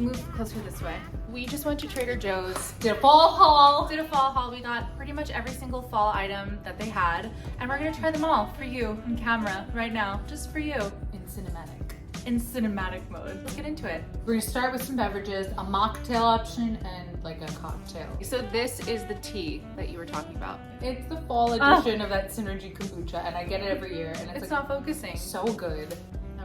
move closer this way. We just went to Trader Joe's. Did a fall haul. Did a fall haul. We got pretty much every single fall item that they had, and we're gonna try them all for you on camera right now, just for you. In cinematic mode. Let's get into it. We're gonna start with some beverages, a mocktail option and like a cocktail. So this is the tea that you were talking about. It's the fall edition of that Synergy kombucha, and I get it every year, and it's like not focusing. so good.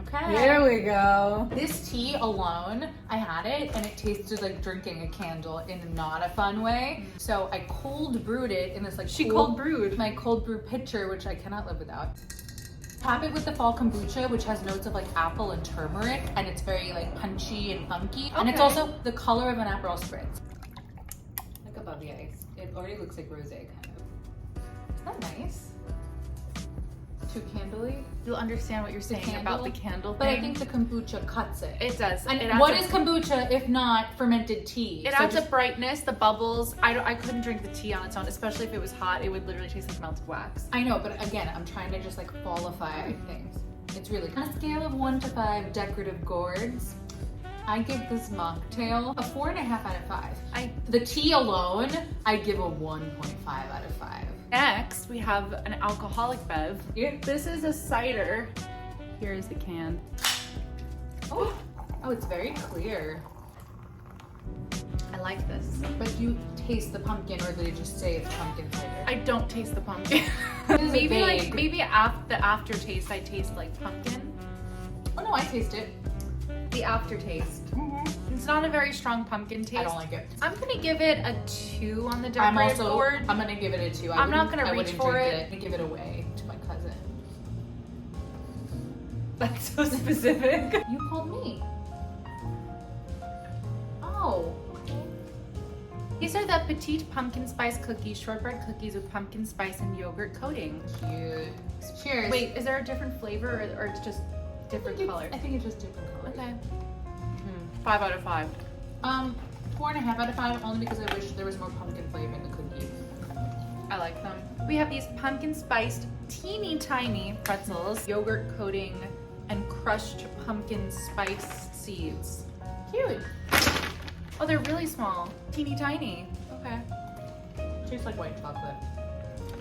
Okay. Here we go. This tea alone, I had it and it tasted like drinking a candle in not a fun way. So I cold brewed it in this like cold brewed my cold brew pitcher, which I cannot live without. Top it with the fall kombucha, which has notes of like apple and turmeric, and it's very like punchy and funky. And it's also the color of an Aperol Spritz. Like above the ice. It already looks like rosé kind of. Isn't that nice? Too candly. You'll understand what you're saying about the candle thing. But I think the kombucha cuts it. It does. And what is kombucha if not fermented tea? It adds a brightness, the bubbles. I couldn't drink the tea on its own, especially if it was hot. It would literally taste like melted wax. I know, but again, I'm trying to just like qualify things. It's really on a scale of 1 to 5 decorative gourds. I give this mocktail a 4.5 out of 5. The tea alone, I give a 1.5 out of 5. Next, we have an alcoholic bev. Yeah. This is a cider. Here is the can. Oh, it's very clear. I like this. But you taste the pumpkin, or did they just say it's pumpkin cider? I don't taste the pumpkin. maybe the aftertaste, I taste like pumpkin. Oh no, I taste it. The aftertaste. It's not a very strong pumpkin taste. I don't like it. I'm gonna give it a 2 on the decorative board. I'm gonna give it a 2. I'm not gonna reach for it. I'm gonna give it away to my cousin. That's so specific. You called me. Oh. These are the petite pumpkin spice cookies, shortbread cookies with pumpkin spice and yogurt coating. Cute. Cheers. Wait, is there a different flavor or it's just different color? I think it's just different colors. Okay. 5 out of 5. 4.5 out of 5, only because I wish there was more pumpkin flavor in the cookies. I like them. We have these pumpkin spiced teeny tiny pretzels, yogurt coating, and crushed pumpkin spice seeds. Cute. Oh, they're really small. Teeny tiny. Okay. Tastes like white chocolate.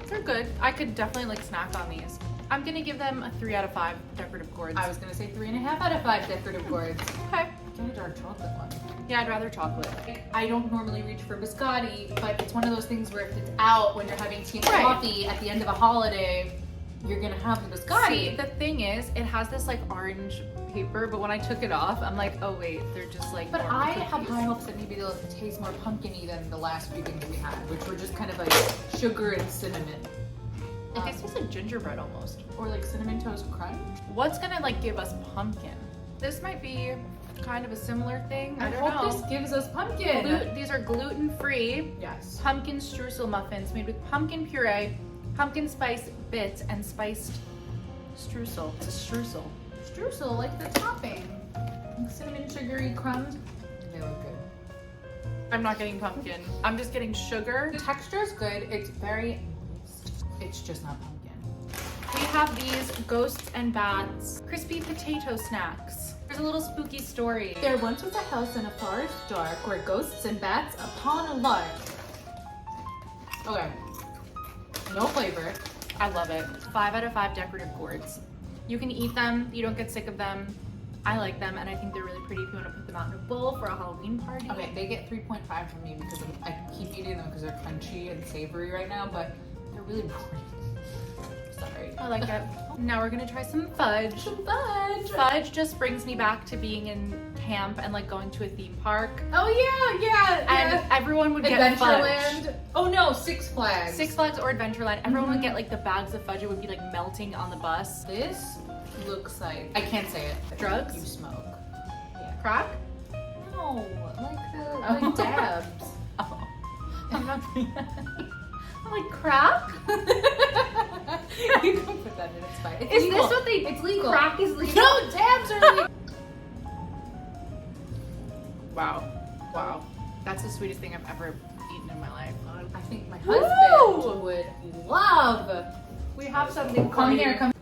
They're good. I could definitely like snack on these. I'm gonna give them a 3 out of 5 decorative gourds. I was gonna say 3.5 out of 5 decorative gourds. Okay. Get a dark chocolate one. Yeah, I'd rather chocolate. I don't normally reach for biscotti, but it's one of those things where if it's out when you're having tea and Right. coffee at the end of a holiday, you're gonna have the biscotti. See, the thing is, it has this like orange paper, but when I took it off, I'm like, oh wait, they're just like But normal I cookies. have high hopes that maybe they'll taste more pumpkin-y than the last few things we had, which were just kind of like sugar and cinnamon. Like it's just a gingerbread almost. Or like cinnamon toast crunch. What's gonna like give us pumpkin? This might be kind of a similar thing. I don't hope know. this gives us pumpkin. These are gluten-free Yes. pumpkin streusel muffins made with pumpkin puree, pumpkin spice bits, and spiced streusel. It's a streusel. Streusel, like the topping. Cinnamon sugary crumbs. They look good. I'm not getting pumpkin. I'm just getting sugar. The texture is good. It's very moist. It's just not pumpkin. We have these ghosts and bats crispy potato snacks. There's a little spooky story. There once was a house in a forest dark where ghosts and bats upon a lark. Okay. No flavor. I love it. 5 out of 5 decorative gourds. You can eat them. You don't get sick of them. I like them, and I think they're really pretty if you want to put them out in a bowl for a Halloween party. Okay, they get 3.5 from me because I keep eating them because they're crunchy and savory right now, but they're really boring. Sorry. I like it. Now we're gonna try some fudge. Some fudge. Fudge just brings me back to being in camp and like going to a theme park. Oh yeah. And everyone would get fudge. Adventureland. Oh no, Six Flags. Six Flags or Adventureland. Everyone would get like the bags of fudge. It would be like melting on the bus. This looks like, I can't say it. Drugs? You smoke. Yeah. Crack? No, like dabs. Oh. I'm not doing that. I'm like, crack? You can put that in, it's fine. It's Is legal. this what they... It's legal. Crack is legal? No, dabs are legal. Wow. That's the sweetest thing I've ever eaten in my life. I think my Woo! husband would love. We have something Come for here, you. come.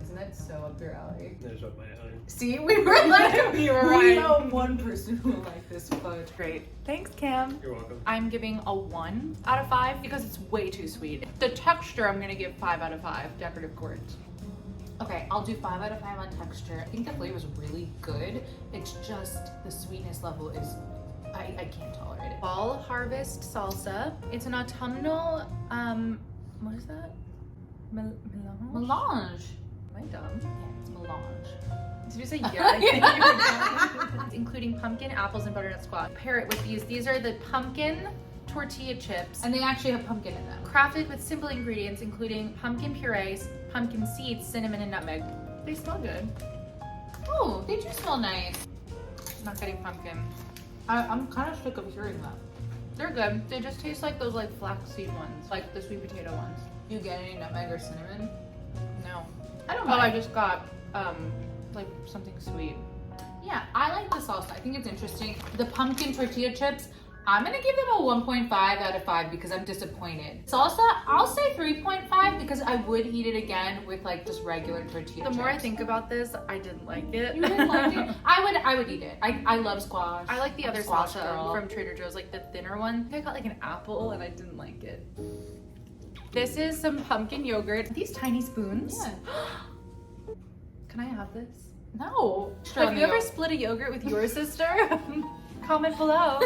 Isn't it so up your alley. There's up my alley. See, we were like, We were we right. know one person who will like this fudge. Great. Thanks, Cam. You're welcome. I'm giving a 1 out of 5 because it's way too sweet. The texture, I'm gonna give 5 out of 5 decorative gourds. Okay, I'll do 5 out of 5 on texture. I think the flavor is really good. It's just the sweetness level is, I can't tolerate it. Fall Harvest Salsa. It's an autumnal, what is that? Melange? Melange. Am I dumb? Yeah, it's melange. Did you say yeah? Including pumpkin, apples, and butternut squash. Pair it with these. These are the pumpkin tortilla chips. And they actually have pumpkin in them. Crafted with simple ingredients including pumpkin purees, pumpkin seeds, cinnamon, and nutmeg. They smell good. Oh, they do smell nice. Not getting pumpkin. I'm kind of sick of hearing that. They're good. They just taste like those like flaxseed ones, like the sweet potato ones. You get any nutmeg or cinnamon? No. I don't Oh, I mind. just got like something sweet. Yeah, I like the salsa. I think it's interesting. The pumpkin tortilla chips, I'm gonna give them a 1.5 out of 5 because I'm disappointed. Salsa, I'll say 3.5 because I would eat it again with like just regular tortilla The chips. more I think about this, I didn't like it. You didn't like it? I would eat it. I love squash. I like the I'm other a squash salsa girl. from Trader Joe's, like the thinner one. I got like an apple and I didn't like it. This is some pumpkin yogurt. These tiny spoons. Yeah. Can I have this? No. Have you ever split a yogurt with your sister? Comment below.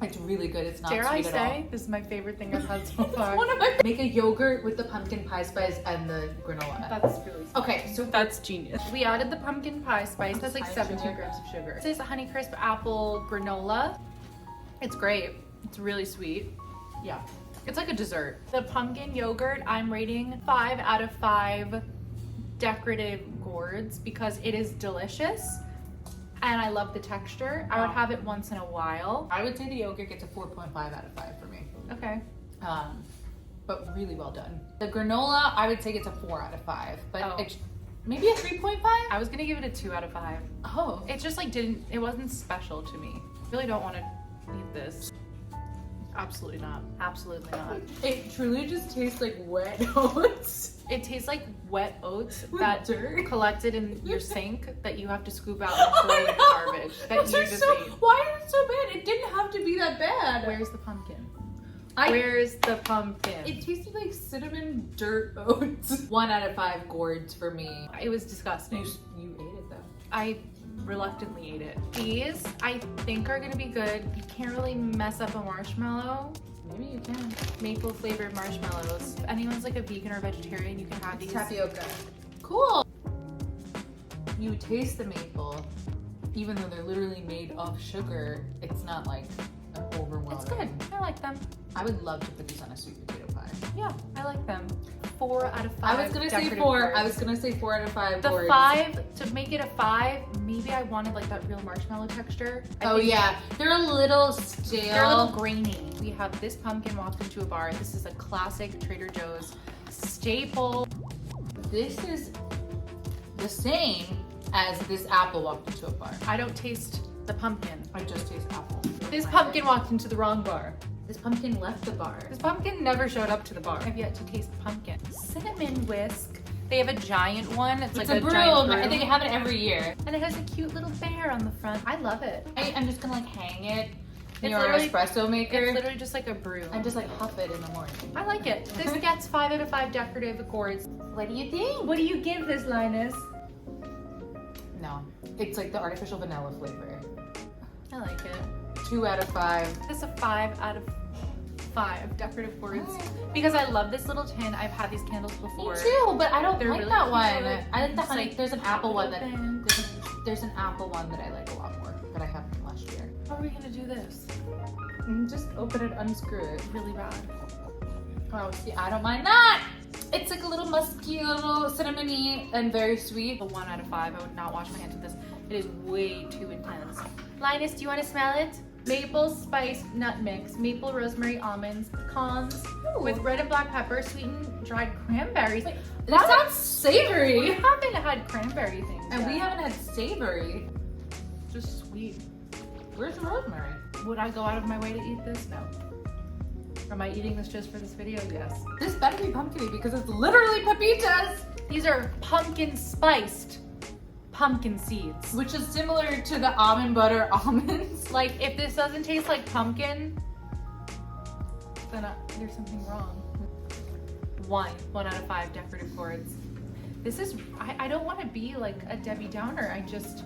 It's really good. It's not Dare I sweet at all. say, this is my favorite thing I've had so far. One of my make a yogurt with the pumpkin pie spice and the granola. That's really sweet. Okay, so That's genius. We added the pumpkin pie spice. That's like High 17 sugar. grams of sugar. This is Honeycrisp apple granola. It's great. It's really sweet. yeah. It's like a dessert. The pumpkin yogurt, I'm rating 5 out of 5 decorative gourds because it is delicious and I love the texture. I would Wow. have it once in a while. I would say the yogurt gets a 4.5 out of 5 for me. Okay. But really well done. The granola, I would say gets a 4 out of 5, but Oh. it's maybe a 3.5. I was gonna give it a 2 out of 5. Oh, It just like it wasn't special to me. Really don't want to eat this. Absolutely not. Absolutely not. it truly just tastes like wet oats. It tastes like wet oats With that dirt. collected in your sink that you have to scoop out and throw in the I know. garbage that Those you are just so, ate. why is it so bad? It didn't have to be that bad. Where's the pumpkin? I- Where's the pumpkin? It tasted like cinnamon dirt oats. 1 out of 5 gourds for me. It was disgusting. You ate it though. I reluctantly ate it. These, I think, are gonna be good. You can't really mess up a marshmallow. Maybe you can. Maple flavored marshmallows. If anyone's like a vegan or vegetarian, you can have these. Tapioca. Cool. You taste the maple, even though they're literally made of sugar. It's not like an overwhelming. It's good. I like them. I would love to put these on a sweet potato pie. Yeah, I like them. 4 out of 5. I was gonna say decorative 4. gourds. I was gonna say 4 out of 5. The gourds. 5, to make it a 5, maybe I wanted like that real marshmallow texture. I Oh think yeah, they're a little stale. They're a little grainy. We have this pumpkin walked into a bar. This is a classic Trader Joe's staple. This is the same as this apple walked into a bar. I don't taste the pumpkin. I just taste apple. This pumpkin walked into the wrong bar. This pumpkin left the bar. This pumpkin never showed up to the bar. I've yet to taste pumpkin. Cinnamon whisk. They have a giant one. It's like It's a a broom. giant broom. I think I have it every year. And it has a cute little bear on the front. I love it. I'm just gonna like hang it in It's your literally- espresso maker It's literally just like a broom. and just like huff it in the morning. I like it. This gets 5 out of 5 decorative gourds. What do you think? What do you give this, Linus? No, it's like the artificial vanilla flavor. I like it. 2 out of 5. This is a 5 out of 5 decorative gourds because I love this little tin. I've had these candles before. Me too, but I don't They're like really that one. cute. I like the It's honey. like There's an apple one that open. there's an apple one that I like a lot more that I had from last year. How are we gonna do this? Just open it, unscrew it. Really bad. Oh, see, I don't mind that. It's like a little musky, a little cinnamony, and very sweet. A 1 out of 5. I would not wash my hands with this. It is way too intense. Linus, do you want to smell it? Maple spice nut mix, maple rosemary almonds, pecans with red and black pepper, sweetened dried cranberries. That sounds savory. We haven't had cranberry things. And yet. we haven't had savory. Just sweet. Where's the rosemary? Would I go out of my way to eat this? No. Am I eating this just for this video? Yes. This better be pumpkiny because it's literally pepitas. These are pumpkin spiced pumpkin seeds. Which is similar to the almond butter almonds. Like, if this doesn't taste like pumpkin, then there's something wrong. 1 out of 5 decorative gourds. This is, I don't want to be like a Debbie Downer. I'm just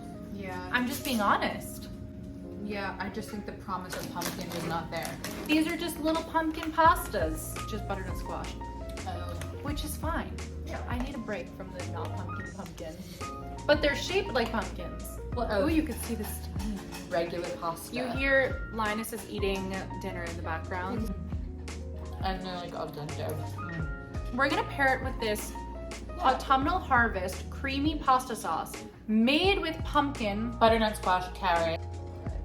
being honest. Yeah, I just think the promise of pumpkin is not there. These are just little pumpkin pastas. Just butternut squash, Oh. which is fine. I need a break from the not pumpkin. But they're shaped like pumpkins. Well, Oh, you can see this. regular pasta. You hear Linus is eating dinner in the background. And they're like al dente. We're gonna pair it with this Autumnal Harvest creamy pasta sauce made with pumpkin. Butternut squash, carrot.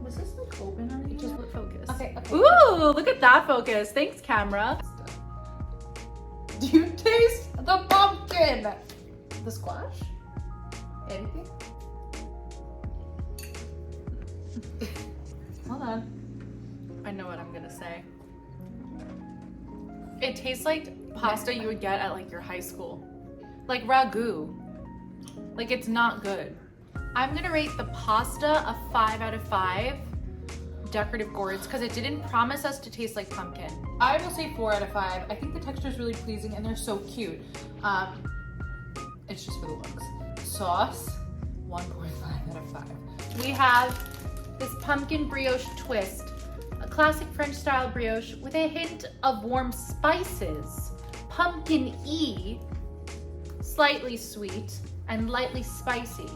Was this like open already? Just focus. Okay. Ooh, look at that focus. Thanks, camera. Do you taste the pumpkin? The squash? Anything? Hold on. I know what I'm gonna say. It tastes like pasta you would get at like your high school. Like ragu. Like, it's not good. I'm gonna rate the pasta a 5 out of 5 decorative gourds because it didn't promise us to taste like pumpkin. I will say 4 out of 5. I think the texture is really pleasing and they're so cute. It's just for the looks. Sauce, 1.5 out of 5. We have this pumpkin brioche twist, a classic French style brioche with a hint of warm spices, pumpkin-y, slightly sweet, and lightly spicy.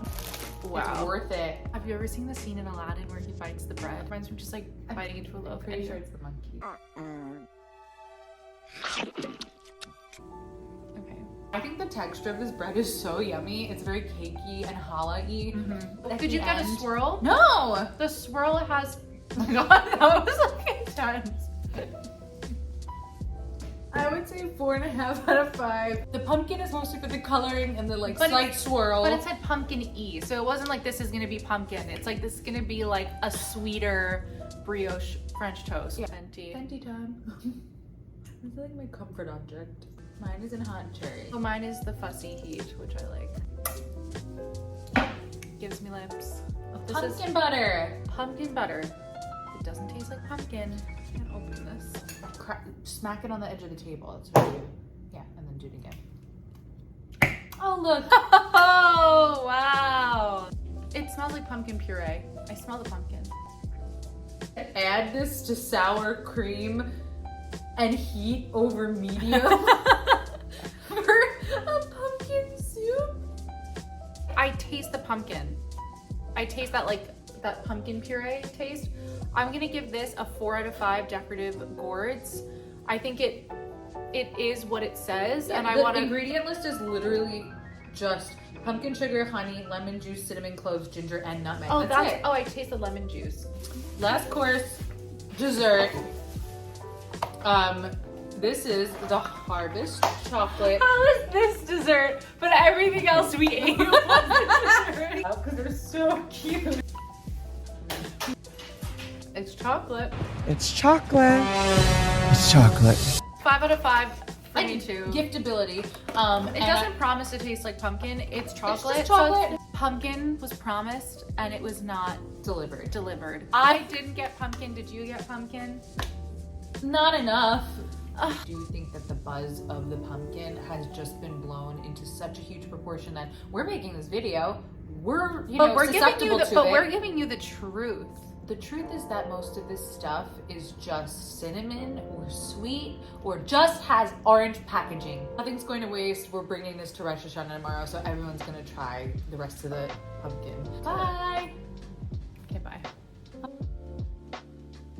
Wow. It's worth it. Have you ever seen the scene in Aladdin where he bites the bread? Reminds me of just like biting into a loaf. Pretty sure it's the monkey. Okay. I think the texture of this bread is so yummy. It's very cakey and challah-y. But Could you get a swirl? No! The swirl has. Oh my god, that was like intense. I would say 4.5 out of 5. The pumpkin is mostly for the coloring and the like But slight swirl. But it said pumpkin-y, so it wasn't like this is gonna be pumpkin. It's like this is gonna be like a sweeter brioche French toast. Yeah. Fenty. Fenty time. It's like my comfort object. Mine is in hot cherry. So mine is the fussy heat, which I like. Gives me lips. This Pumpkin butter. is pumpkin butter. It doesn't taste like pumpkin. I can't open this. Smack it on the edge of the table. That's what I do. Yeah, and then do it again. Oh, look. Oh, wow. It smells like pumpkin puree. I smell the pumpkin. Add this to sour cream and heat over medium for a pumpkin soup. I taste the pumpkin. I taste that that pumpkin puree taste. I'm gonna give this a 4 out of 5 decorative gourds. I think it is what it says, and I want The to. ingredient list is literally just pumpkin sugar, honey, lemon juice, cinnamon, cloves, ginger, and nutmeg. Oh, that's it. Oh, I taste the lemon juice. Last course, dessert. This is the Harvest chocolate. How is this dessert? But everything else we ate was dessert. Because they're so cute. It's chocolate. It's chocolate. It's chocolate. 5 out of 5 for me And too. giftability. It doesn't promise to taste like pumpkin. It's chocolate. just chocolate. So pumpkin was promised and it was not delivered. delivered. I didn't get pumpkin. Did you get pumpkin? Not enough. Do you think that the buzz of the pumpkin has just been blown into such a huge proportion that we're making this video? We're susceptible to it. We're giving you the truth. The truth is that most of this stuff is just cinnamon or sweet or just has orange packaging. Nothing's going to waste. We're bringing this to Rosh Hashanah tomorrow, so everyone's gonna try the rest of the pumpkin. Bye. Okay, bye.